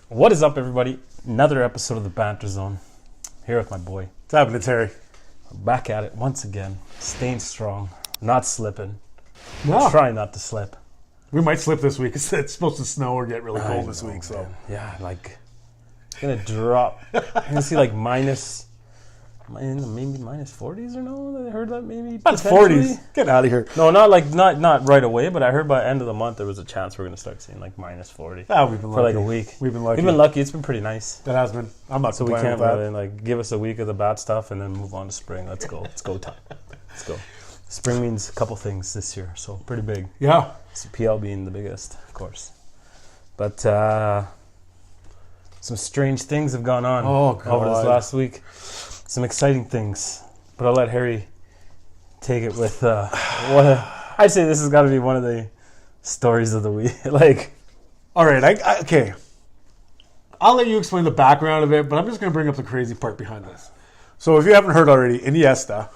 What is up, everybody? Another episode of the Banter Zone. Here with my boy. What's happening, Terry? Back at it once again. Staying strong. Not slipping. No. Trying not to slip. We might slip this week. It's supposed to snow or get really cold this week. So yeah, like it's gonna drop. I'm gonna see like maybe minus 40s or no? I heard that maybe. That's 40s. Get out of here. No, not right away. But I heard by the end of the month there was a chance we're gonna start seeing like minus 40. Ah, we've been lucky. For like a week. We've been lucky. We've been lucky. It's been pretty nice. That has been. I'm not so we complaining can't with that. really like give us a week of the bad stuff and then move on to spring. Let's go. Let's go time. Let's go. Spring means a couple things this year, so pretty big. Yeah. So PL being the biggest, of course. But some strange things have gone on over this last week. Some exciting things. But I'll let Harry take it with I'd say this has got to be one of the stories of the week. All right. Okay. I'll let you explain the background of it, but I'm just going to bring up the crazy part behind this. So if you haven't heard already, Iniesta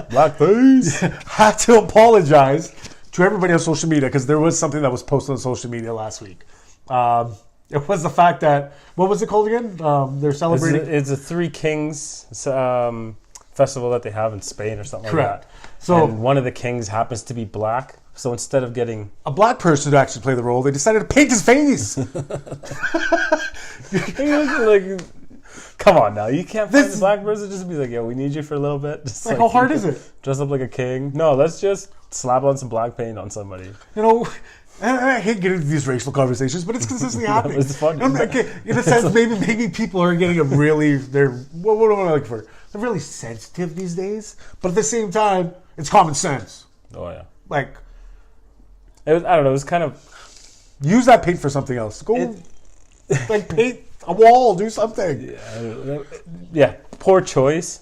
blackface had to apologize to everybody on social media because there was something that was posted on social media last week. It was the fact that, what was it called again? They're celebrating. It's a Three Kings festival that they have in Spain or something Correct. like that. So and one of the kings happens to be black. So instead of getting a black person to actually play the role, they decided to paint his face. Come on now, you can't find a black person just be like, yo, we need you for a little bit. Just how hard is it? Dress up like a king. No, let's just slap on some black paint on somebody. You know, I hate getting into these racial conversations, but it's consistently happening. It's funny. Okay, in a sense, maybe people are getting what am I looking for? They're really sensitive these days, but at the same time, it's common sense. Oh yeah. I don't know. It was kind of use that paint for something else. Go paint a wall, do something. Yeah. Poor choice.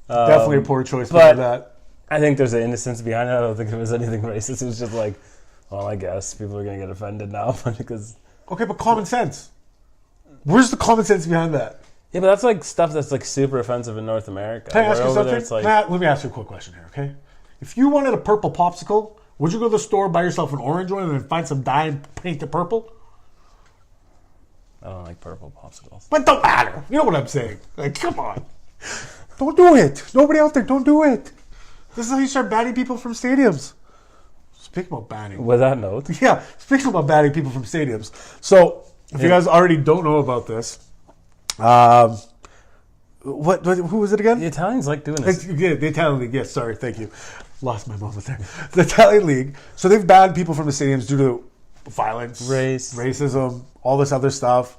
Definitely a poor choice. But that. I think there's an innocence behind it. I don't think there was anything racist. It was just like, well, I guess people are gonna get offended now because. Okay, but common sense. Where's the common sense behind that? Yeah, but that's like stuff that's like super offensive in North America. Can I ask you something? Let me ask you a quick question here, okay? If you wanted a purple popsicle, would you go to the store, buy yourself an orange one, and then find some dye and paint it purple? I don't like purple popsicles. But don't matter. You know what I'm saying? Come on. Don't do it. Nobody out there, don't do it. This is how you start banning people from stadiums. Speaking about banning. With that note. Yeah, speaking about banning people from stadiums. So, if you guys already don't know about this, who was it again? The Italians like doing this. Yeah, the Italian League. Yes, sorry, thank you. Lost my moment there. The Italian League. So they've banned people from the stadiums due to violence, racism, all this other stuff.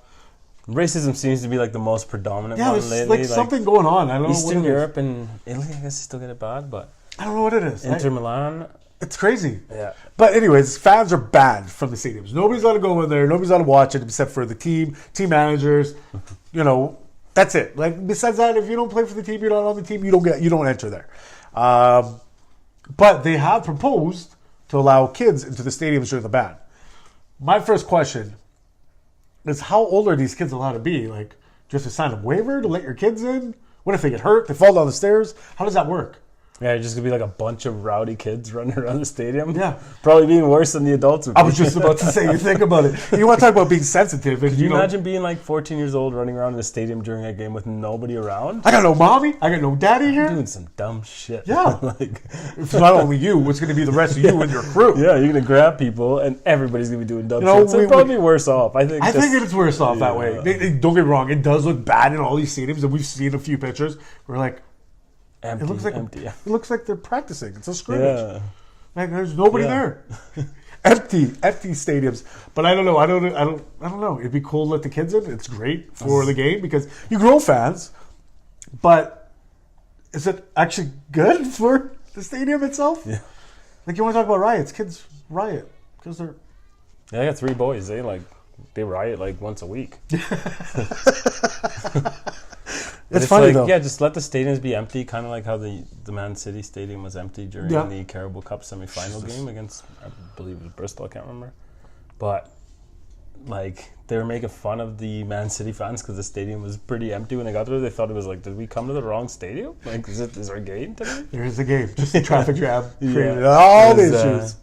Racism seems to be like the most predominant one lately. Yeah, there's something going on. I don't know what it is. Eastern Europe and Italy, I guess they still get it bad, but I don't know what it is. Inter Milan. It's crazy. Yeah. But anyways, fans are banned from the stadiums. Nobody's allowed to go in there. Nobody's allowed to watch it except for the team managers. That's it. Besides that, if you don't play for the team, you're not on the team, you don't enter there. But they have proposed to allow kids into the stadiums during the ban. My first question is, how old are these kids allowed to be? Just to sign a waiver to let your kids in? What if they get hurt? They fall down the stairs? How does that work? Yeah, it's just going to be like a bunch of rowdy kids running around the stadium. Yeah. Probably being worse than the adults would be. I was just about to say, you think about it. You want to talk about being sensitive. And, Can you imagine being 14 years old running around in the stadium during a game with nobody around? I got no mommy. I got no daddy here. Doing some dumb shit. Yeah. It's not only you. It's going to be the rest of you and your crew. Yeah, you're going to grab people and everybody's going to be doing dumb shit. So it's probably worse off. I think it's worse off that way. Don't get me wrong. It does look bad in all these stadiums. And we've seen a few pictures. We're like, empty. It looks like they're practicing. It's a scrimmage. Yeah. There's nobody there. empty stadiums. But I don't know. I don't know. It'd be cool to let the kids in. It's great for the game because you grow fans. But is it actually good for the stadium itself? Yeah. You want to talk about riots? Kids riot because they're. Yeah, I got 3 boys. They riot once a week. It's funny though. Yeah, just let the stadiums be empty, kind of like how the Man City Stadium was empty during the Carabao Cup semi-final game against, I believe it was Bristol, I can't remember. But they were making fun of the Man City fans because the stadium was pretty empty when they got there. They thought it was like, did we come to the wrong stadium? Like, is there a game today? There is a game. Just a traffic jam. Yeah. Created all the issues.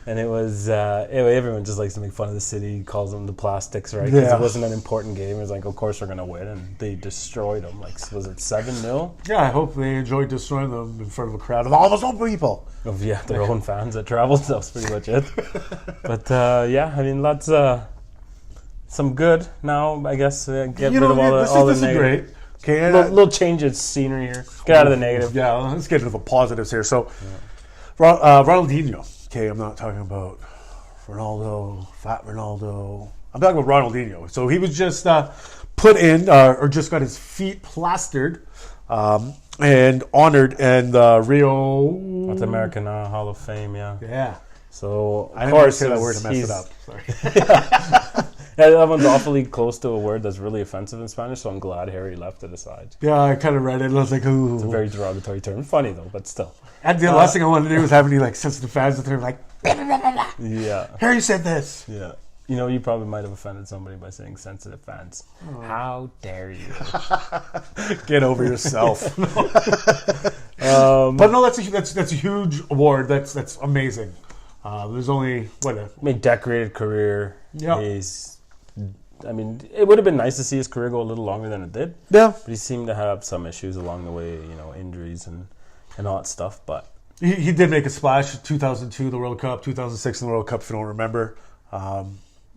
And it was, everyone just likes to make fun of the city, calls them the plastics, right? Because it wasn't an important game. It was like, of course we're going to win. And they destroyed them. Like, was it 7-0? Yeah, I hope they enjoyed destroying them in front of a crowd of all those old people. Of, their own fans that traveled. That was pretty much it. But, I mean, lots, some good now, I guess. Get rid of all the negative. Great. Okay, little change of scenery here. Get out of the negative. Yeah, let's get into the positives here. So, Ronaldinho. Okay, I'm not talking about Ronaldo, fat Ronaldo. I'm talking about Ronaldinho. So he was just put in, or just got his feet plastered and honored in the Rio... With the Maracana Hall of Fame, yeah. Yeah. So, I didn't say that word to mess it up. Sorry. That one's awfully close to a word that's really offensive in Spanish, so I'm glad Harry left it aside. Yeah, I kind of read it and I was like, ooh. It's a very derogatory term. Funny, though, but still. And the last thing I wanted to do was have any sensitive fans that are like, yeah. Harry said this. Yeah. You know, you probably might have offended somebody by saying sensitive fans. Oh. How dare you? Get over yourself. But no, that's a huge award. That's amazing. There's only, decorated career. Yeah. It would have been nice to see his career go a little longer than it did. Yeah. But he seemed to have some issues along the way, injuries and all that stuff. But he did make a splash. 2002, the World Cup. 2006, the World Cup, if you don't remember.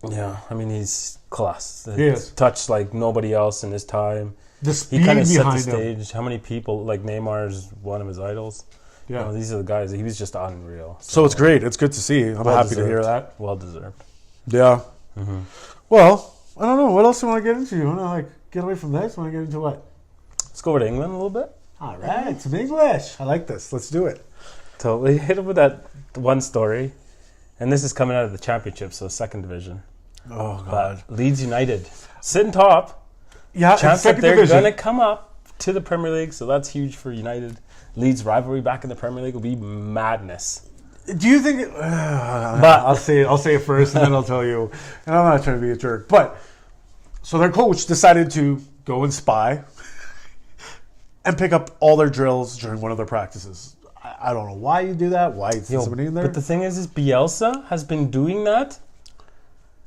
He's class. He is. Touched like nobody else in his time. The speed he kind of set the behind stage. How many people, like Neymar's one of his idols. Yeah. These are the guys. He was just unreal. So it's great. It's good to see. I'm happy to hear that. Well deserved. Yeah. Mm-hmm. Well, I don't know. What else do you want to get into? You want to get away from this? Want to get into what? Let's go over to England a little bit. All right. Some English. I like this. Let's do it. So we hit up with that one story. And this is coming out of the Championship, so second division. Oh, God. But Leeds United, sitting top. Yeah, chance that they're going to come up to the Premier League, so that's huge for United. Leeds rivalry back in the Premier League will be madness. Do you think? But I'll say it first, and then I'll tell you. And I'm not trying to be a jerk, but so their coach decided to go and spy and pick up all their drills during one of their practices. I don't know why you do that. Why is somebody in there? But the thing is Bielsa has been doing that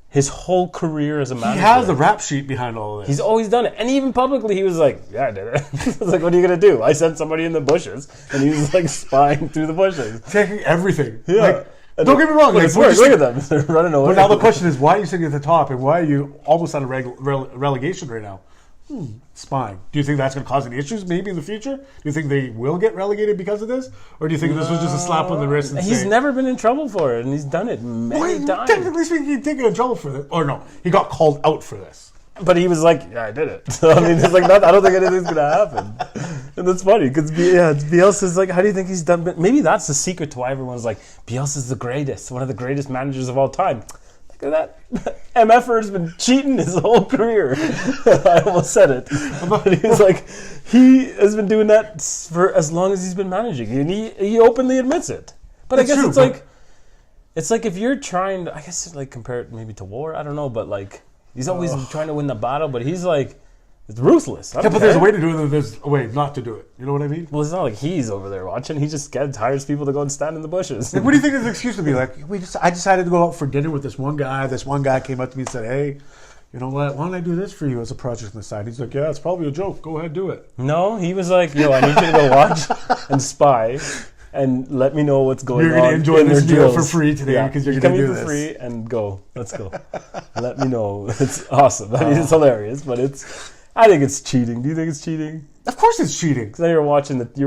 his whole career as a manager. He has a rap sheet behind all of this. He's always done it. And even publicly, he was like, yeah, I did it. I was like, what are you going to do? I sent somebody in the bushes. And he was like spying through the bushes. Taking everything. Yeah. Don't get me wrong. Look at them. They're running away. But now the question is, why are you sitting at the top? And why are you almost out of relegation right now? Spying. Do you think that's going to cause any issues maybe in the future? Do you think they will get relegated because of this? Or do you think this was just a slap on the wrist? And he's never been in trouble for it, and he's done it many times. Technically speaking, he did get in trouble for this. Or no, he got called out for this. But he was like, yeah, I did it. So, I mean, it's like, I don't think anything's going to happen. And that's funny, because Bielsa's like, how do you think he's done? But maybe that's the secret to why everyone's like, Bielsa's the greatest, one of the greatest managers of all time. Look at that. MFer has been cheating his whole career. I almost said it. But he's like, he has been doing that for as long as he's been managing. And he openly admits it. But I guess it's like if you're trying to, I guess like compare it maybe to war. I don't know. But like, he's always trying to win the battle. But he's like, it's ruthless. Yeah, but there's a way to do it and there's a way not to do it. You know what I mean? Well, it's not like he's over there watching. He just hires people to go and stand in the bushes. Like, what do you think is the excuse to be? Like, I decided to go out for dinner with this one guy. This one guy came up to me and said, hey, you know what? Why don't I do this for you as a project on the side? He's like, yeah, it's probably a joke. Go ahead, do it. No, he was like, yo, I need you to go watch and spy and let me know what's going on. You're going to enjoy this meal for free today because you're going to do this. Come here for free and go. Let's go. Let me know. It's awesome. I mean, it's hilarious, but I think it's cheating. Do you think it's cheating? Of course it's cheating. Because then you're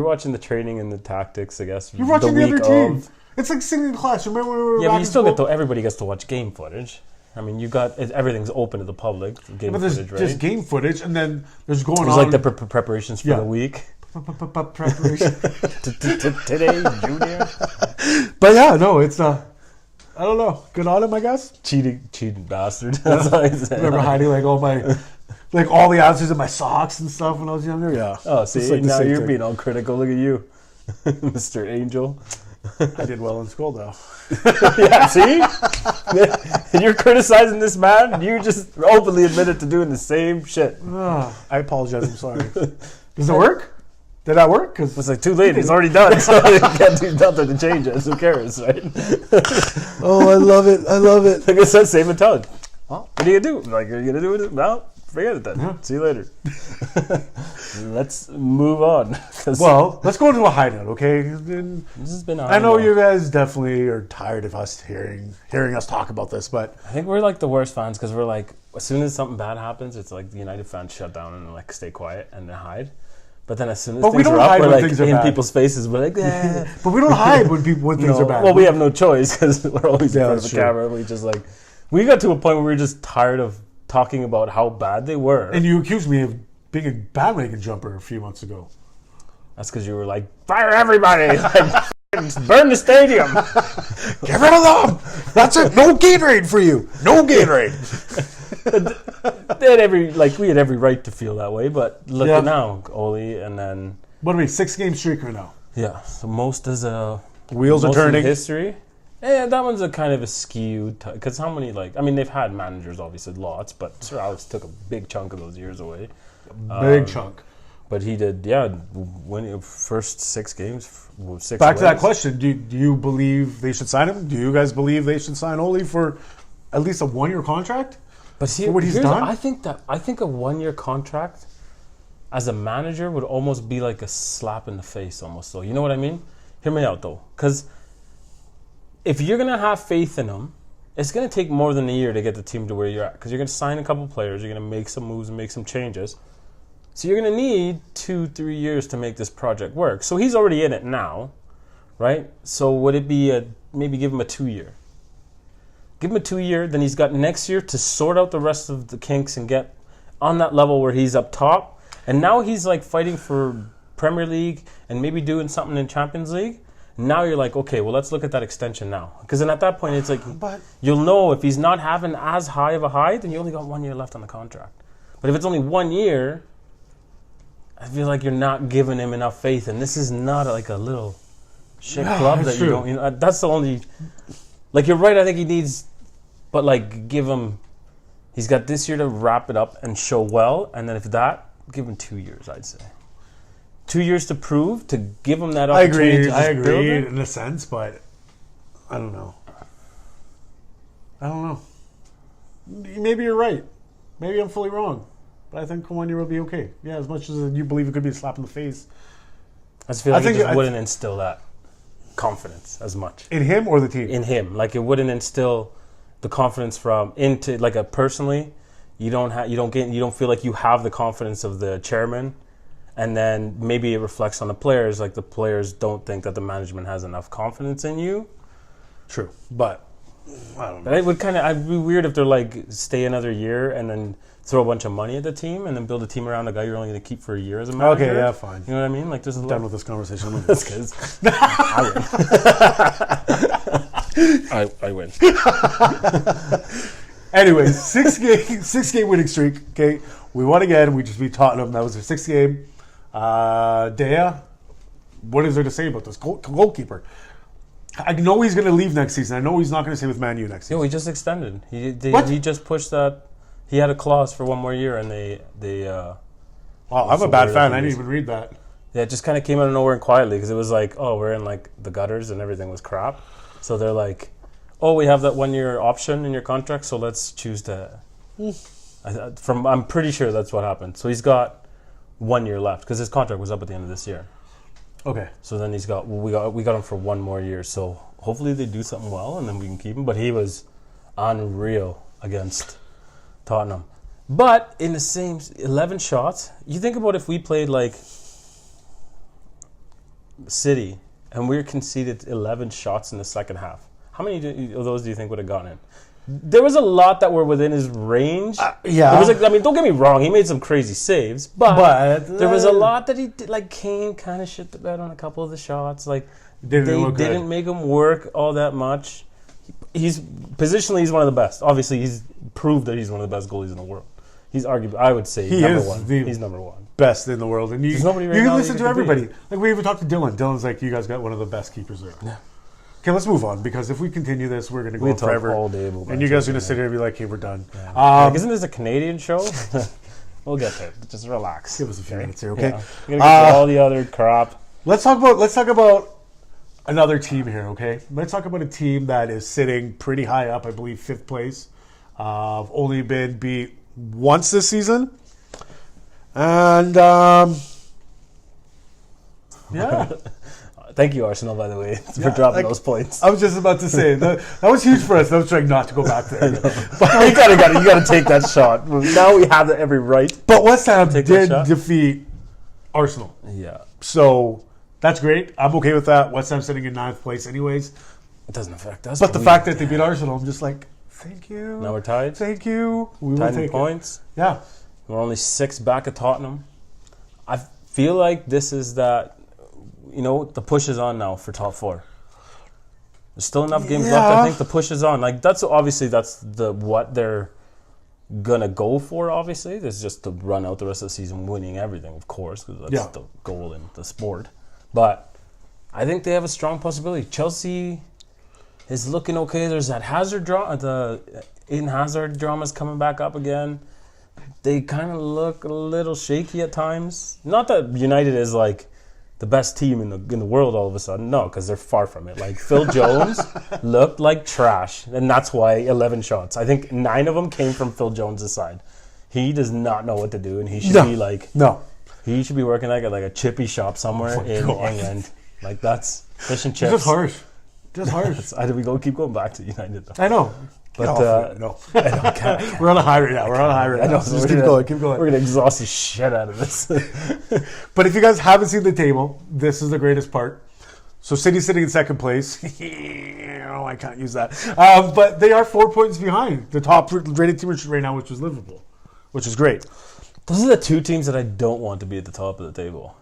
watching the training and the tactics, I guess. You're watching the other team. It's like sitting in class. Remember when we were but you still everybody gets to watch game footage. I mean, everything's open to the public. Game but there's footage, right? just game footage, and then there's There's like the preparations for the week. Preparation. Today, Junior. But yeah, no, it's I don't know. Good on him, I guess. Cheating bastard. That's all I said. Remember hiding like all the answers in my socks and stuff when I was younger? Yeah. Oh, see, now you're being all critical. Look at you, Mr. Angel. I did well in school, though. Yeah, see? And you're criticizing this man, you just openly admitted to doing the same shit. I apologize. I'm sorry. Does it work? Did that work? Because it's like too late. It's already done. So you can't do nothing to change it. Who cares, right? Oh, I love it. I love it. Like I said, same mentality. Well, what are you going to do? Like, are you going to do it? Well, forget it then. Yeah. See you later. Let's move on. Well, let's go into a high note, okay? This has been I know you guys definitely are tired of us hearing us talk about this, but I think we're like the worst fans because we're like, as soon as something bad happens, it's like the United fans shut down and like stay quiet and they hide. But then as soon as things are up, we're like in people's faces. We're like, eh. But we don't hide when things are bad. Well, we have no choice because we're always in front of the camera. We just like, we got to a point where we were just tired of talking about how bad they were. And you accused me of being a bandwagon jumper a few months ago. That's because you were like, fire everybody! Like, burn the stadium! Get rid of them! That's it! No Gatorade for you! No Gatorade! We had every right to feel that way, but look at now, Oli, and then... What are we, 6-game streak right now? Yeah, so most is a... Wheels are turning. History. Yeah, that one's a kind of a skewed... Because how many, they've had managers, obviously, lots, but Sir Alex took a big chunk of those years away. Big chunk. But he did, winning first 6 games, 6 Back to that question, do you believe they should sign him? Do you guys believe they should sign Oli for at least a 1-year contract? But see, for what he's done? I think a 1-year contract as a manager would almost be like a slap in the face almost. So you know what I mean? Hear me out though. Because if you're going to have faith in him, it's going to take more than a year to get the team to where you're at. Because you're going to sign a couple players, you're going to make some moves and make some changes. So you're going to need 2-3 years to make this project work. So he's already in it now, right? So would it be maybe give him a 2-year? Give him a 2-year, then he's got next year to sort out the rest of the kinks and get on that level where he's up top. And now he's like fighting for Premier League and maybe doing something in Champions League. Now you're like, okay, well, let's look at that extension now. Because then at that point, it's like, you'll know if he's not having as high of a high, then you only got 1 year left on the contract. But if it's only 1 year, I feel like you're not giving him enough faith. And this is not like a little shit club that you don't, that's the only, like, you're right, I think he needs, but like, give him, he's got this year to wrap it up and show well. And then if that, give him 2 years, I'd say. 2 years to prove, to give him that opportunity. I agree in a sense, but I don't know. Maybe you're right. Maybe I'm fully wrong. But I think 1 year will be okay. Yeah, as much as you believe it could be a slap in the face. I just feel like it just wouldn't instill that confidence as much. In him or the team? In him. Like, it wouldn't instill the confidence into, like, personally, you don't feel like you have the confidence of the chairman. And then maybe it reflects on the players. Like, the players don't think that the management has enough confidence in you. True. But I don't know. But it would I'd be weird if they're like, stay another year and then throw a bunch of money at the team and then build a team around a guy you're only going to keep for a year as a manager. Okay, yeah, fine. You know what I mean? Like, there's done with this conversation. That's good. I win. Anyways, 6-game winning streak. Okay, we won again. We just beat Tottenham. That was their 6th game. Dea, what is there to say about this goalkeeper? I know he's going to leave next season. I know he's not going to stay with Man U next season. No, he just extended. He just pushed that. He had a clause for 1 more year, and they wow, I'm a bad fan. I didn't even read that. Yeah, it just kind of came out of nowhere and quietly because it was like, oh, we're in like the gutters and everything was crap. So they're like, oh, we have that 1 year option in your contract, so let's choose to. I'm pretty sure that's what happened. So he's got 1 year left because his contract was up at the end of this year. Okay. So then we got him for 1 more year. So hopefully they do something well and then we can keep him. But he was unreal against Tottenham. But in the same 11 shots, you think about if we played like City and we conceded 11 shots in the second half. How many of those do you think would have gone in? There was a lot that were within his range. Yeah. It was like, I mean, don't get me wrong. He made some crazy saves, but there was a lot that he did. Like Kane kind of shit the bed on a couple of the shots. Like they didn't make him work all that much. He's positionally he's one of the best. Obviously, he's proved that he's one of the best goalies in the world. He's arguably, I would say, number one. He's number one. Best in the world. And There's nobody right you now can listen that to can everybody. compete. Like, we even talked to Dylan. Dylan's like, you guys got one of the best keepers there. Yeah. Okay, let's move on, because if we continue this, we're going to go We on talk forever. all day And you guys are going to sit here and be like, hey, we're done. Yeah. Like, isn't this a Canadian show? We'll get there. Just relax. Give us a few minutes here, okay? Yeah. We're gonna get to all the other crap. Let's talk about another team here, okay? Let's talk about a team that is sitting pretty high up, I believe 5th place. Only been beat once this season. And, yeah. Thank you, Arsenal, by the way, for dropping those points. I was just about to say, that was huge for us. I was trying not to go back there. But you gotta take that shot. Now we have every right. But West Ham did defeat Arsenal. Yeah. So that's great. I'm okay with that. West Ham sitting in 9th place anyways. It doesn't affect us. But the fact that they beat Arsenal, I'm just like, thank you. Now we're tied. Thank you. We will Tied take in points. it. Yeah. We're only 6 back at Tottenham. I feel like this is that, the push is on now for top 4. There's still enough games left. I think the push is on. Like, that's what they're gonna go for. Obviously, it's just to run out the rest of the season, winning everything, of course, because that's the goal in the sport. But I think they have a strong possibility. Chelsea is looking okay. There's that Hazard the Eden Hazard drama's coming back up again. They kind of look a little shaky at times. Not that United is like the best team in the world all of a sudden. No, because they're far from it. Like, Phil Jones looked like trash, and that's why 11 shots. I think 9 of them came from Phil Jones' side. He does not know what to do, and he should be like... No. He should be working like a chippy shop somewhere in England. Like, that's fish and chips. Just harsh. Just harsh. We keep going back to United, though. I know. But no. I don't care. We're on a high right now. I know. So just keep going. Keep going. We're going to exhaust the shit out of this. But if you guys haven't seen the table, this is the greatest part. So City's sitting in 2nd place. Oh, I can't use that. But they are 4 points behind the top rated team right now, which is Liverpool, which is great. Those are the 2 teams that I don't want to be at the top of the table,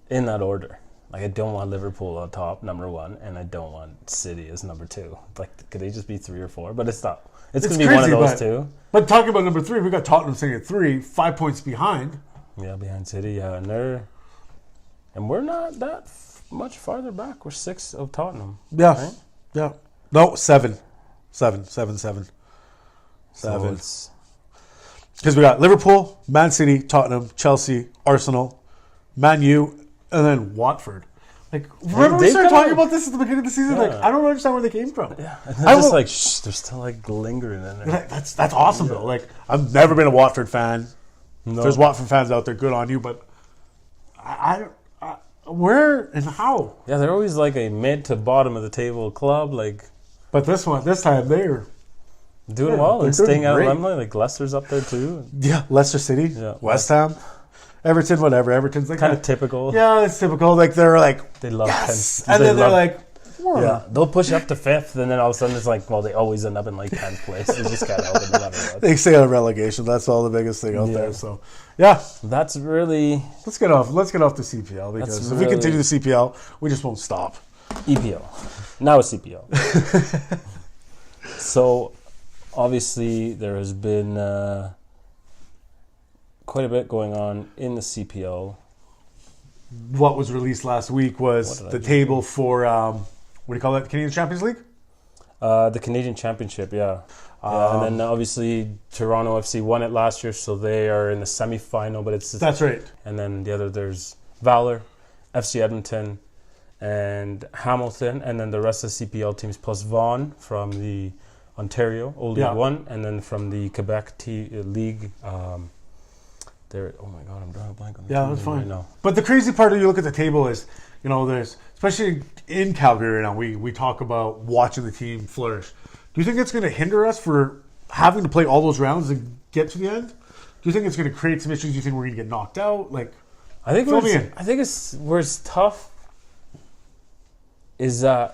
in that order. Like, I don't want Liverpool on top, number 1, and I don't want City as number 2. Like, could they just be 3 or 4? But it's not. It's going to be one of those 2. But talking about number 3, we got Tottenham sitting at 3, 5 points behind. Yeah, behind City, yeah. And we're not that much farther back. We're 6 of Tottenham. Yeah. Right? Yeah. No, 7. 7. Because we got Liverpool, Man City, Tottenham, Chelsea, Arsenal, Man U, and then Watford. Like, remember we started talking about this at the beginning of the season? Yeah. Like, I don't understand where they came from. Yeah, and they're just like, they're still like lingering in there. That's awesome though. Like, I've never been a Watford fan. No. If there's Watford fans out there, good on you. But where and how? Yeah, they're always like a mid to bottom of the table club. Like, but this time they're doing well and staying out of great. limelight. Like, Leicester's up there too. Yeah, Leicester City, West Ham. Everton, whatever. Everton's like kind of typical. Yeah, it's typical. Like, they're like, they love yes! And then they're like, whoa. Yeah, they'll push up to 5th, and then all of a sudden it's like, well, they always end up in like 10th place. They just can't help it no matter what. They stay out of relegation. That's all the biggest thing out there. So, yeah, that's really. Let's get off the CPL, because if we continue the CPL, we just won't stop. EPL. Now it's CPL. So, obviously, there has been quite a bit going on in the CPL. What was released last week was the table for, what do you call it, Canadian Champions League? The Canadian Championship, yeah. And then obviously Toronto FC won it last year, so they are in the semi-final. But that's right. And then there's Valor, FC Edmonton, and Hamilton, and then the rest of the CPL teams plus Vaughan from the Ontario League 1, and then from the Quebec League. Oh my God, I'm drawing a blank on the that's fine. right now. But the crazy part of you look at the table is, there's, especially in Calgary right now, we talk about watching the team flourish. Do you think it's going to hinder us for having to play all those rounds and get to the end? Do you think it's going to create some issues? Do you think we're going to get knocked out? Like, I think where it's tough is the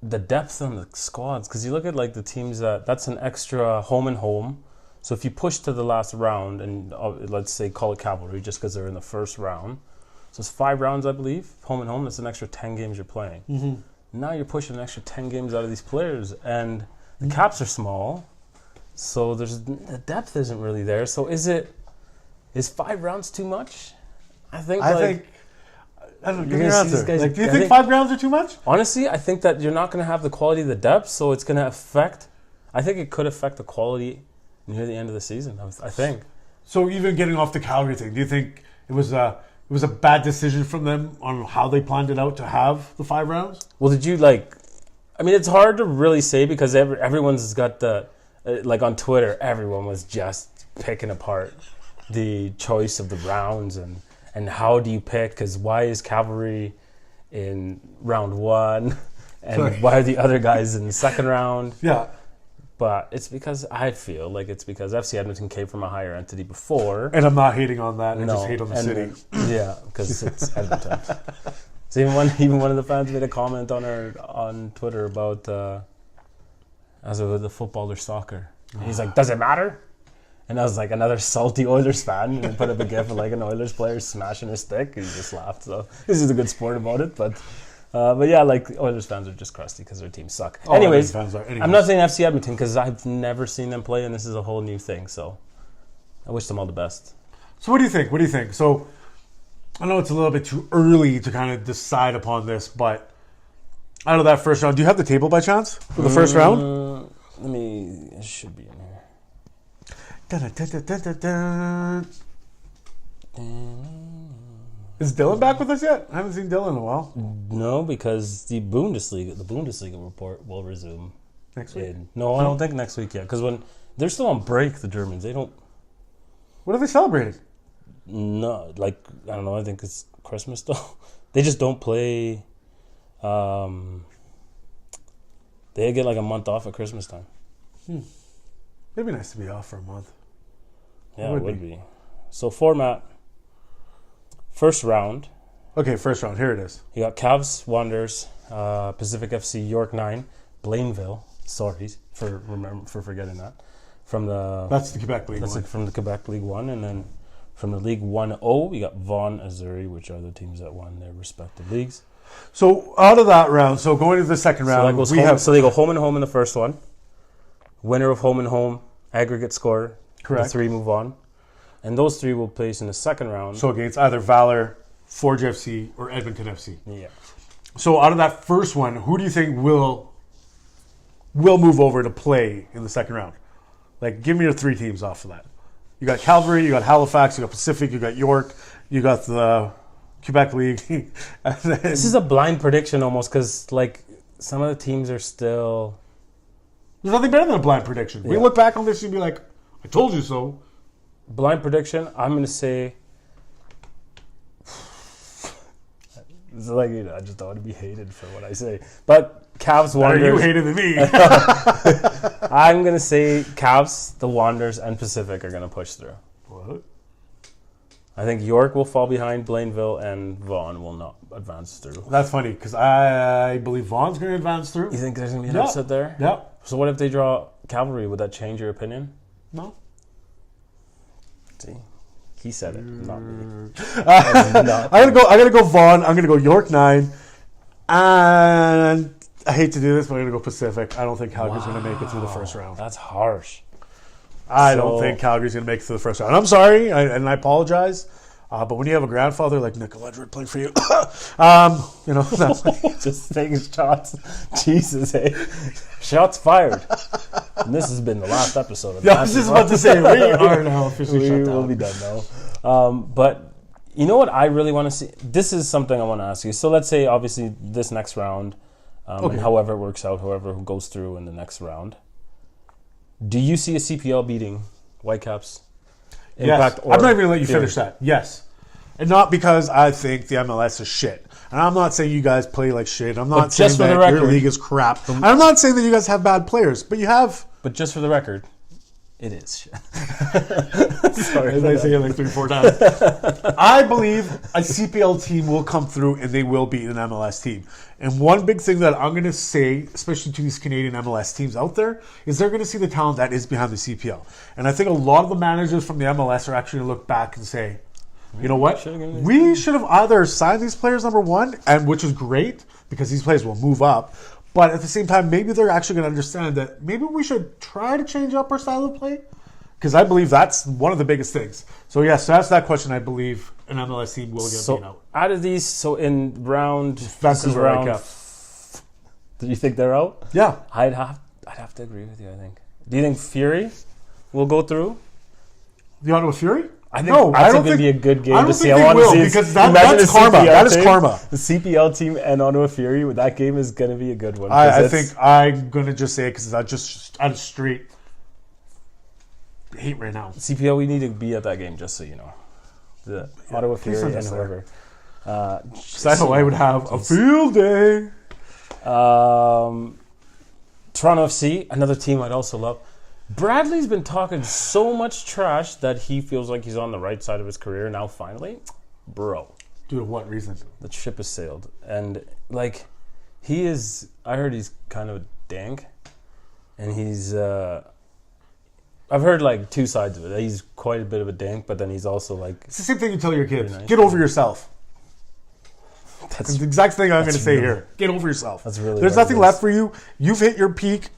depth on the squads, because you look at like the teams that's an extra home and home. So if you push to the last round, and let's say call it Cavalry just because they're in the first round, so it's 5 rounds, I believe, home and home. That's an extra 10 games you're playing. Mm-hmm. Now you're pushing an extra 10 games out of these players, and the caps are small. So the depth isn't really there. So is 5 rounds too much? I think. I don't know. Give me your answer. Guys, Do you think 5 rounds are too much? Honestly, I think that you're not going to have the quality of the depth, so it's going to affect. I think it could affect the quality near the end of the season. I think. So even getting off the Calgary thing, do you think it was a bad decision from them on how they planned it out to have the 5 rounds? Well, did you like? I mean, it's hard to really say because everyone's got the like on Twitter. Everyone was just picking apart the choice of the rounds and how do you pick? Because why is Cavalry in round 1 and why are the other guys in the second round? Yeah. But it's because I feel like it's because FC Edmonton came from a higher entity before. And I'm not hating on that. I just hate on the city. Yeah, because it's Edmonton. So even one of the fans made a comment on Twitter about as with the football or soccer. And he's like, "Does it matter?" And I was like, another salty Oilers fan, and he put up a gif of like an Oilers player smashing his stick, and he just laughed. So this is a good sport about it, but yeah, like Oilers fans are just crusty because their teams suck. Anyways, I'm not saying FC Edmonton because I've never seen them play, and this is a whole new thing. So I wish them all the best. So what do you think? So I know it's a little bit too early to kind of decide upon this, but out of that first round, do you have the table by chance for the first round? It should be in here. Is Dylan back with us yet? I haven't seen Dylan in a while. No, because the Bundesliga report will resume next week. No, I don't think next week yet. Because when they're still on break, the Germans, they don't. What are they celebrating? No, like I don't know. I think it's Christmas though. They just don't play. They get like a month off at Christmas time. It'd be nice to be off for a month. Yeah, it would be. So format. First round. Okay, first round. Here it is. You got Cavs, Wanderers, Pacific FC, York 9, Blainville. Sorry for forgetting that. That's the Quebec League 1. That's from the Quebec League 1, and then from the League 1-0, you got Vaughan, Azuri, which are the teams that won their respective leagues. So out of that round, so going to the second round, so they go home and home in the first one. Winner of home and home, aggregate score. Correct. The 3 move on. And those 3 will place in the second round. So against either Valor, Forge FC, or Edmonton FC. Yeah. So out of that first one, who do you think will move over to play in the second round? Like, give me your 3 teams off of that. You got Calgary, you got Halifax, you got Pacific, you got York, you got the Quebec League. This is a blind prediction almost because, like, some of the teams are still... There's nothing better than a blind prediction. Yeah. We look back on this and be like, I told you so. Blind prediction, I'm going to say... It's like, I just don't want to be hated for what I say. But Cavs, Wanderers... You hated than me. I'm going to say Cavs, the Wanderers, and Pacific are going to push through. What? I think York will fall behind Blainville, and Vaughan will not advance through. That's funny, because I believe Vaughan's going to advance through. You think there's going to be an upset there? Yeah. So what if they draw Cavalry? Would that change your opinion? No. See, he said it, not me. I'm gonna go Vaughan. I'm gonna go York 9, and I hate to do this, but I'm gonna go Pacific. I don't think Calgary's gonna make it through the first round. That's harsh. I don't think Calgary's gonna make it through the first round. I'm sorry, and I apologize. But when you have a grandfather like Nick Ledford playing for you, that's just taking shots. Jesus, hey. Shots fired. And this has been the last episode of I was just about to say, we are now officially shut down. We'll be done now. But you know what I really want to see? This is something I want to ask you. So let's say, obviously, this next round, and however it works out, whoever goes through in the next round, do you see a CPL beating Whitecaps? Impact, yes. I'm not even going to let you finish that. Yes. And not because I think the MLS is shit. And I'm not saying you guys play like shit. I'm not saying that your league is crap. I'm not saying that you guys have bad players. But you have... But just for the record, it is shit. Sorry. As I say it like 3-4 times. I believe a CPL team will come through and they will beat an MLS team. And one big thing that I'm going to say, especially to these Canadian MLS teams out there, is they're going to see the talent that is behind the CPL. And I think a lot of the managers from the MLS are actually going to look back and say, you know what? We should have either signed these players, number one, and which is great because these players will move up. But at the same time, maybe they're actually going to understand that maybe we should try to change up our style of play. Because I believe that's one of the biggest things. So, yes, to answer that question, I believe an MLS team will get beat out. Out of these, in round... Vancouver round... Do you think they're out? Yeah. I'd have to agree with you, I think. Do you think Fury will go through? The Ottawa Fury? I think that's going to be a good game to see. I don't think they will, because that's karma. That is karma. The CPL team and Ottawa Fury, that game is going to be a good one. I think I'm going to just say it because I'm straight hate right now. CPL, we need to be at that game, just so you know. The Ottawa Fury and whoever. So I know I would have a field day. Toronto FC, another team I'd also love. Bradley's been talking so much trash that he feels like he's on the right side of his career now, finally. Bro. Due to what reason? The ship has sailed. And, he is... I heard he's kind of a dank. And he's... I've heard, two sides of it. He's quite a bit of a dank, but then he's also, It's the same thing you tell your kids. Nice. Get over yourself. That's the exact thing I'm going to say here. Get over yourself. That's really There's nothing left for you. You've hit your peak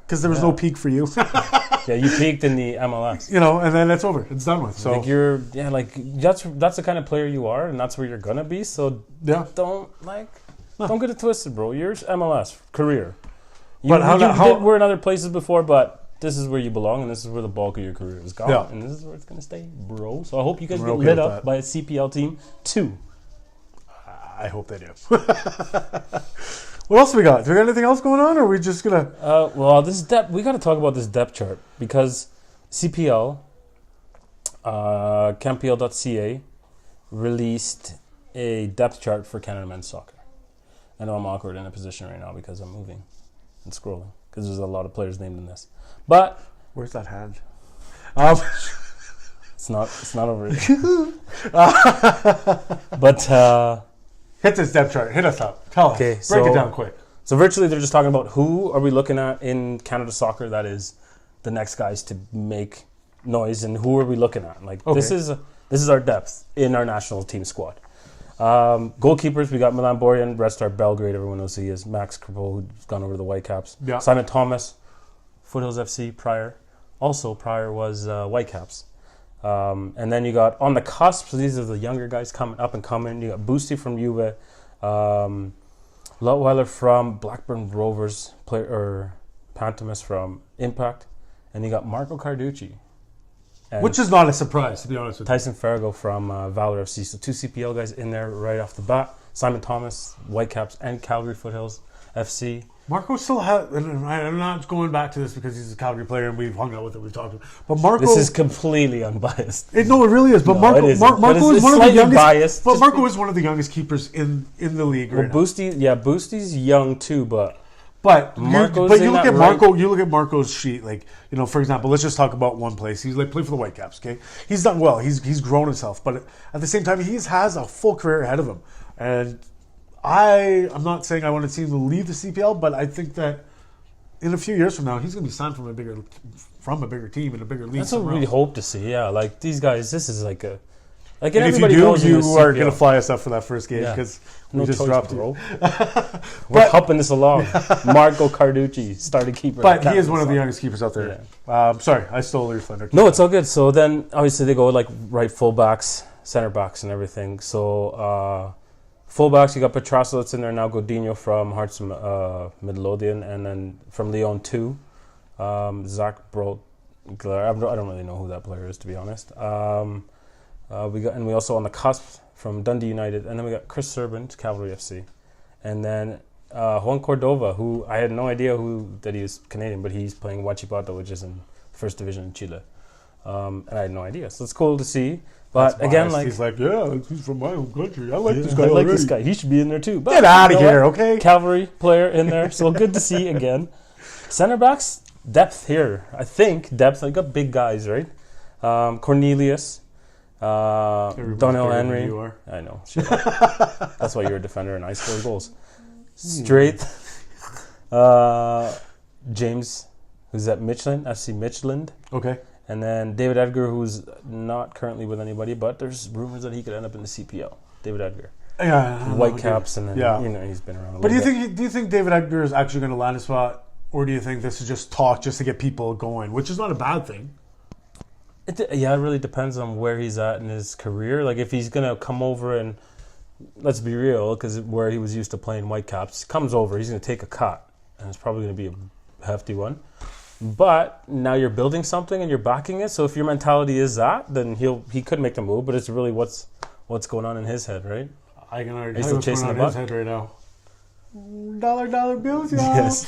because there was no peak for you. Yeah, you peaked in the MLS. And then it's over. It's done with. So that's the kind of player you are, and that's where you're gonna be. So don't get it twisted, bro. You're MLS career. You were in other places before, but this is where you belong, and this is where the bulk of your career is gone, and this is where it's gonna stay, bro. So I hope you guys get lit up by a CPL team too. I hope they do. What else we got? Do we got anything else going on, or are we just gonna? This depth. We got to talk about this depth chart because CPL, CanPL.ca, released a depth chart for Canada men's soccer. I know I'm awkward in a position right now because I'm moving and scrolling because there's a lot of players named in this. But where's that hand? It's not over here. But. Hit this depth chart. Hit us up. Tell us. Break it down quick. So virtually they're just talking about who are we looking at in Canada soccer that is the next guys to make noise, and who are we looking at? This is our depth in our national team squad. Goalkeepers, we got Milan Borjan, Red Star Belgrade, everyone knows who he is. Max Kripal, who's gone over the Whitecaps. Yeah. Simon Thomas, Foothills FC prior. Also prior was Whitecaps. And then you got on the cusp, so these are the younger guys coming up and coming. You got Boosty from Juve, Lutweiler from Blackburn Rovers, Pantomis from Impact, and you got Marco Carducci. Which is not a surprise, to be honest with you. Tyson Farrago from Valor FC. So 2 CPL guys in there right off the bat. Simon Thomas, Whitecaps, and Calgary Foothills FC. Marco still has, and I'm not going back to this because he's a Calgary player and we've hung out with him, we've talked to him. But Marco, this is completely unbiased. It really is. But Marco is one of the youngest. Biased. But Marco is one of the youngest keepers in the league. Right now. Boosty's young too, but you look at Marco's sheet. For example, let's just talk about one place. He's played for the Whitecaps. Okay, he's done well. He's grown himself, but at the same time, he has a full career ahead of him, and I'm not saying I want to see him to leave the CPL, but I think that in a few years from now, he's going to be signed from a bigger team in a bigger league. That's what we hope to see. Yeah, these guys. This is like a. And if you do, you are going to fly us up for that first game because we just dropped you. We're helping this along. Marco Carducci, starting keeper. But he is one of the youngest keepers out there. Yeah. Sorry, I stole your thunder. No, it's all good. So then, obviously, they go right fullbacks, center backs, and everything. So fullbacks, you got Petrasso that's in there now. Dinho from Hearts Midlothian, and then from Lyon 2, Zach Brot. I don't really know who that player is, to be honest. We also on the cusp from Dundee United, and then we got Chris Serban, Cavalry FC, and then Juan Cordova, who I had no idea that he was Canadian, but he's playing Huachipato, which is in First Division in Chile, and I had no idea. So it's cool to see. But again, he's he's from my home country. I like this guy. This guy. He should be in there too. But get out of here, okay? Cavalry player in there, so good to see again. Center backs depth here. I think depth. I got big guys, right? Cornelius. Donnell Henry. You are. I know. That's why you're a defender and I score goals. Straight. James, who's at Midland, FC Midland. Okay. And then David Edgar, who's not currently with anybody, but there's rumors that he could end up in the CPL. David Edgar. Whitecaps, and then he's been around. But do you think David Edgar is actually going to land a spot, or do you think this is just talk just to get people going, which is not a bad thing? It really depends on where he's at in his career. Like if he's going to come over and, let's be real, because where he was used to playing Whitecaps, comes over, he's going to take a cut, and it's probably going to be a hefty one. But now you're building something and you're backing it. So if your mentality is that, then he could make the move. But it's really what's going on in his head, right? I can already He's tell still what's chasing going on the in his buck. head right now. Dollar bills, y'all. Yes.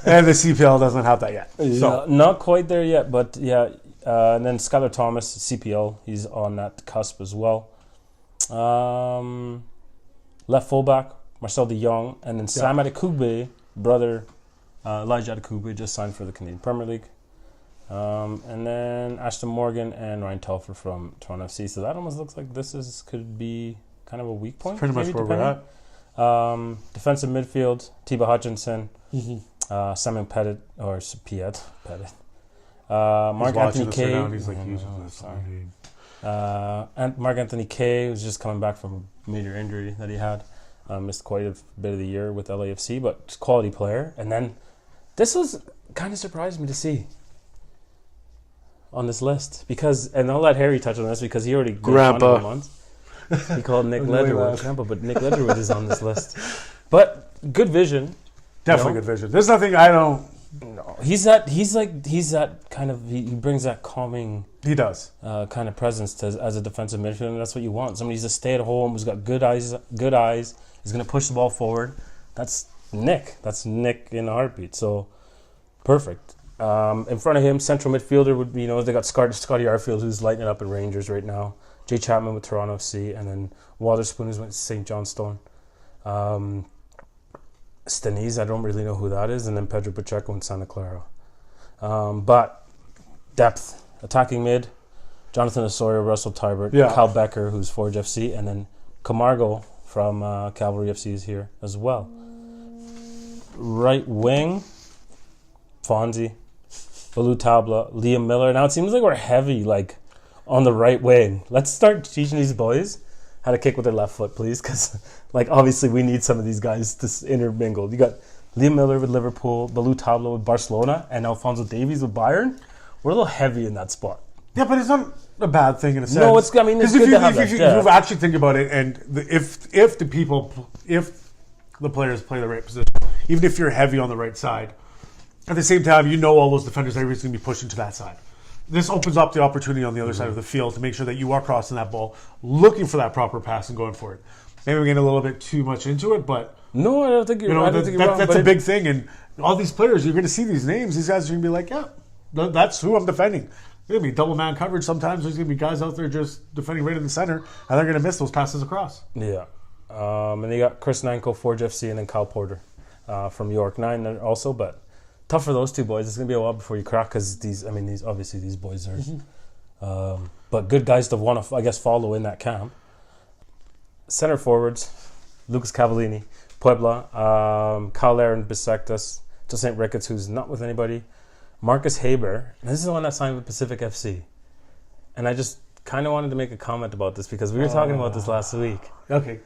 And the CPL doesn't have that yet. So not quite there yet, but yeah. And then Skylar Thomas, CPL, he's on that cusp as well. Left fullback, Marcel de Jong, and then Sam Adekugbe, brother Elijah Adekugbe, just signed for the Canadian Premier League. And then Ashton Morgan and Ryan Telfer from Toronto FC. So that almost looks like could be kind of a weak point. pretty much where we're at. Defensive midfield, Tiba Hutchinson, Samuel Pettit, Mark Anthony Kay. And Mark Anthony Kay was just coming back from a major injury that he had. Missed quite a bit of the year with LAFC, but quality player. And then this was kind of surprised me to see on this list and I'll let Harry touch on this because he already Grandpa. Months. He called Nick Ledgerwood Grandpa, but Nick Ledgerwood is on this list. But good vision. Definitely good vision. There's nothing I don't. No, he's that kind of. He brings that calming. He does kind of presence as a defensive midfielder, and that's what you want. Somebody who's a stay at home, who's got good eyes. Is going to push the ball forward. That's Nick. That's Nick in a heartbeat. So perfect. In front of him, central midfielder would be, they got Scotty Arfield, who's lighting it up in Rangers right now. Jay Chapman with Toronto FC, and then Waterspoon, who's with St. Johnstone. Stenise, I don't really know who that is, and then Pedro Pacheco in Santa Clara. But depth, attacking mid, Jonathan Osorio, Russell Tybert, Kyle Becker, who's Forge FC, and then Camargo from Cavalry FC is here as well. Right wing, Fonzie, Balou Tabla, Liam Miller. Now it seems like we're heavy, on the right wing. Let's start teaching these boys how to kick with their left foot, please, because obviously we need some of these guys to intermingle. You got Liam Miller with Liverpool, Balou Tabla with Barcelona, and Alphonso Davies with Bayern. We're a little heavy in that spot. Yeah, but it's not a bad thing in a sense. No, it's good to have that. If you actually think about it, and if the players play the right position, even if you're heavy on the right side, at the same time, all those defenders are going to be pushing to that side. This opens up the opportunity on the other side of the field to make sure that you are crossing that ball, looking for that proper pass and going for it. Maybe we're getting a little bit too much into it, but no, I don't think you're wrong. That's a big thing, and all these players, you're going to see these names. These guys are going to be like, yeah, that's who I'm defending. There's going to be double man coverage. Sometimes there's going to be guys out there just defending right in the center, and they're going to miss those passes across. Yeah, and they got Chris Nanko, Forge FC, and then Kyle Porter from York 9 also, but. Tough for those two boys. It's going to be a while before you crack because these boys are... but good guys to want to, follow in that camp. Center forwards, Lucas Cavallini, Puebla, Kyle Aaron Bisectas, to St. Ricketts, who's not with anybody, Marcus Haber. And this is the one that signed with Pacific FC. And I just kind of wanted to make a comment about this because we were talking about this last week. Okay.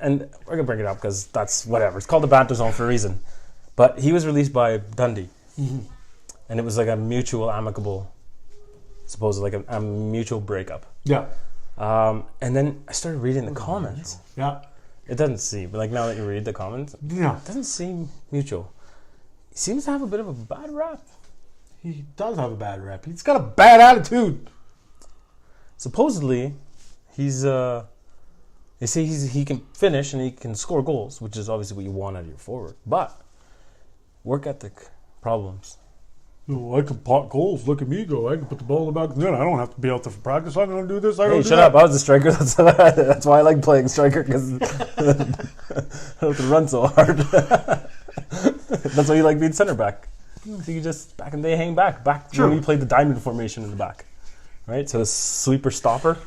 And we're going to bring it up because that's whatever. It's called the Banter Zone for a reason. But he was released by Dundee. Mm-hmm. And it was like a mutual amicable, supposedly like a mutual breakup. Yeah. And then I started reading the comments. Yeah. It doesn't seem, like now that you read the comments, it doesn't seem mutual. He seems to have a bit of a bad rap. He does have a bad rap. He's got a bad attitude. Supposedly, they say he can finish and he can score goals, which is obviously what you want out of your forward. But work ethic problems. I can pot goals. Look at me go. I can put the ball in the back of the net. I don't have to be out there for practice. I'm going to do this. Hey, shut up. I was a striker. That's why I like playing striker, because I don't have to run so hard. That's why you like being center back. So you just, back in the day, hang back. When we played the diamond formation in the back. Right? So a sweeper stopper.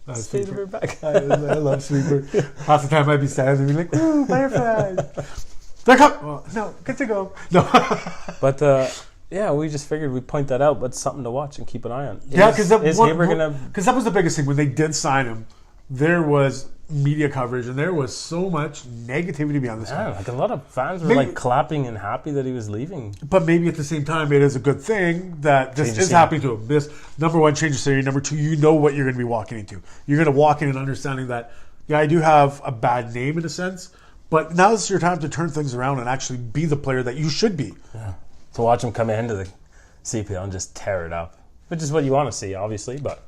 That's favorite back. I love sweeper. Half the time I'd be standing and be like, "Ooh, butterflies." They're no, good to go. No. But we just figured we'd point that out, but something to watch and keep an eye on. Because that was the biggest thing. When they did sign him, there was media coverage, and there was so much negativity behind this. Yeah, like a lot of fans were like clapping and happy that he was leaving. But maybe at the same time, it is a good thing that this is happening to him. This, number one, change of scenery. Number two, you know what you're going to be walking into. You're going to walk in and understanding that, yeah, I do have a bad name in a sense, but now is your time to turn things around and actually be the player that you should be. Yeah. To watch him come into the CPL and just tear it up, which is what you want to see, obviously, but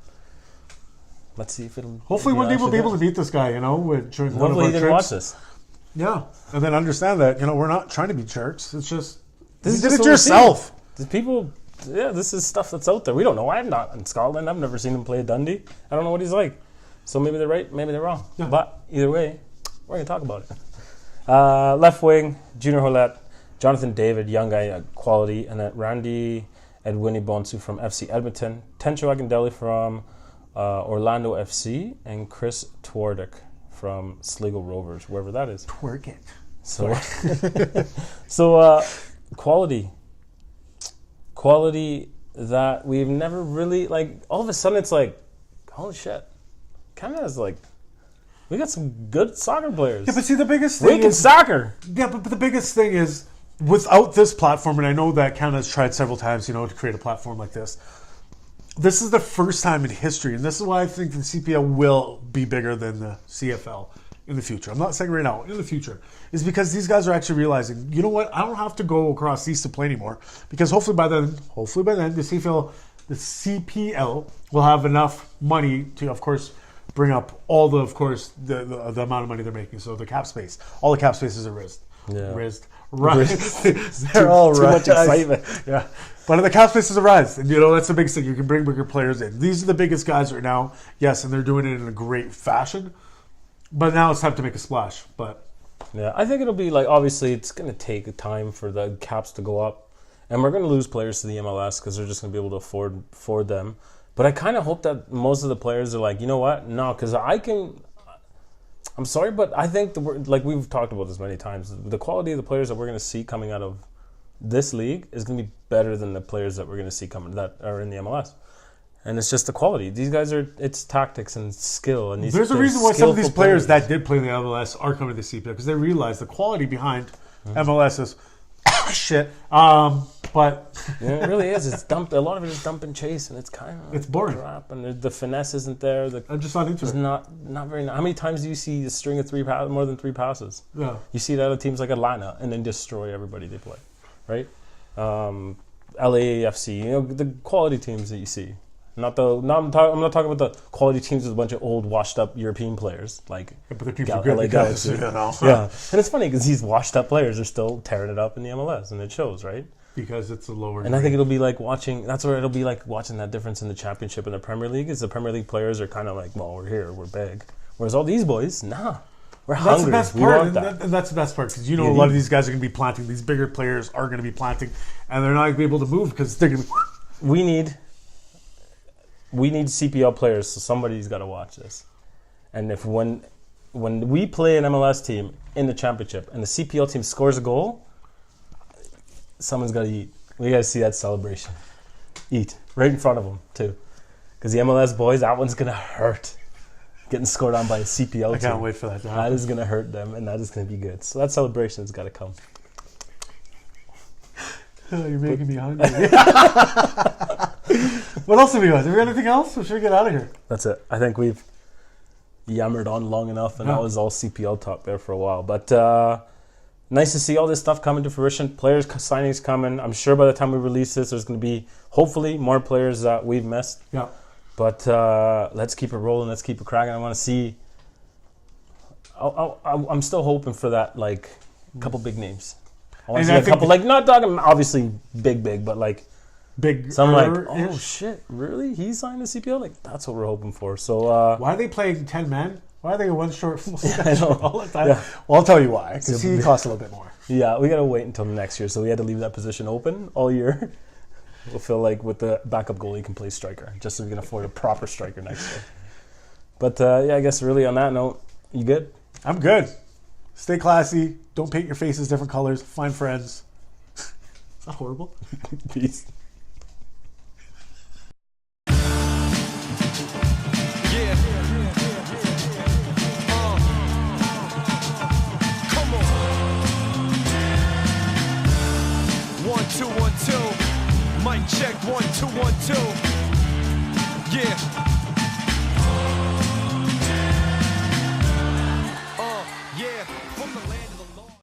let's see if it'll... Hopefully one day we'll be able to meet this guy, during one of our Hopefully he didn't watch this. Yeah. And then understand that, we're not trying to be jerks. It's just... This you did it yourself. People... Yeah, this is stuff that's out there. We don't know. I'm not in Scotland. I've never seen him play at Dundee. I don't know what he's like. So maybe they're right, maybe they're wrong. Yeah. But either way, we're going to talk about it. Left wing, Junior Hollett, Jonathan David, young guy, quality, and then Randy Edwini Bonsu from FC Edmonton, Tencho Agandeli from Orlando FC, and Chris Twardek from Sligo Rovers, wherever that is. Twerk it. So quality that we've never really, like, all of a sudden it's like, holy shit, Canada's like, we got some good soccer players. Yeah, but see, the biggest thing is soccer. Yeah, but the biggest thing is, without this platform, and I know that Canada's tried several times, to create a platform like this, this is the first time in history, and this is why I think the CPL will be bigger than the CFL in the future. I'm not saying right now, in the future, is because these guys are actually realizing, you know what, I don't have to go across seas to play anymore, because hopefully by then, the CPL will have enough money to, of course, bring up all the amount of money they're making. So the cap space, all the cap spaces are raised. Yeah. Right. They're all too much excitement. Yeah. But the cap spaces are raised. And, that's the biggest thing. You can bring bigger players in. These are the biggest guys right now. Yes, and they're doing it in a great fashion. But now it's time to make a splash. But yeah, I think it'll be like, obviously, it's going to take time for the caps to go up. And we're going to lose players to the MLS because they're just going to be able to afford them. But I kind of hope that most of the players are like, you know what? No, because I'm sorry, but I think like we've talked about this many times. The quality of the players that we're going to see coming out of this league is going to be better than the players that we're going to see that are in the MLS. And it's just the quality. These guys it's tactics and skill. And there's a reason why some of these players that did play in the MLS are coming to the CPL, because they realize the quality behind MLS is shit. But yeah, it really is. It's dumped. A lot of it is dump and chase, and it's kind of boring. Crap, and the finesse isn't there. I'm just not into it. Not very. How many times do you see a string of more than three passes? Yeah. You see that other teams like Atlanta, and then destroy everybody they play, right? LAFC, the quality teams that you see. I'm not talking about the quality teams with a bunch of old, washed-up European players like LA Galaxy. Yeah, and it's funny because these washed-up players are still tearing it up in the MLS, and it shows, right? Because it's a lower. And I think it'll be like watching. That's where it'll be like watching that difference in the Championship and the Premier League. Is the Premier League players are kind of like, well, we're here, we're big, whereas all these boys, we're hungry. That's the best part, and that's the best part, because a lot of these guys are going to be planting. These bigger players are going to be planting, and they're not going to be able to move because they're going to. We need CPL players, so somebody's got to watch this. And if when we play an MLS team in the Championship and the CPL team scores a goal, someone's got to eat. We got to see that celebration. Eat right in front of them too, because the MLS boys, that one's gonna hurt. Getting scored on by a CPL team. I can't wait for that to happen. That is gonna hurt them, and that is gonna be good. So that celebration's got to come. You're making me hungry. What else have we got? Do we got anything else? Or should we get out of here? That's it. I think we've yammered on long enough, and that was all CPL talk there for a while. But nice to see all this stuff coming to fruition. Players signings coming. I'm sure by the time we release this, there's going to be hopefully more players that we've missed. Yeah. But let's keep it rolling. Let's keep it cracking. I want to see. I'm still hoping for that, like, couple big names. I want to see a couple, like, not talking obviously big, but like big. So I'm like, oh shit, really? He signed the CPL? Like, that's what we're hoping for. So why are they playing 10 men? Why are they one short all the time? Yeah. Well, I'll tell you why. Because he costs a little bit more. Yeah, we got to wait until next year. So we had to leave that position open all year. We'll feel like with the backup goalie, he can play striker, just so we can afford a proper striker next year. But yeah, I guess really on that note, you good? I'm good. Stay classy. Don't paint your faces different colors. Find friends. Is that horrible? Peace. Yeah. 1 2 1 2. Mic check 1 2 1 2.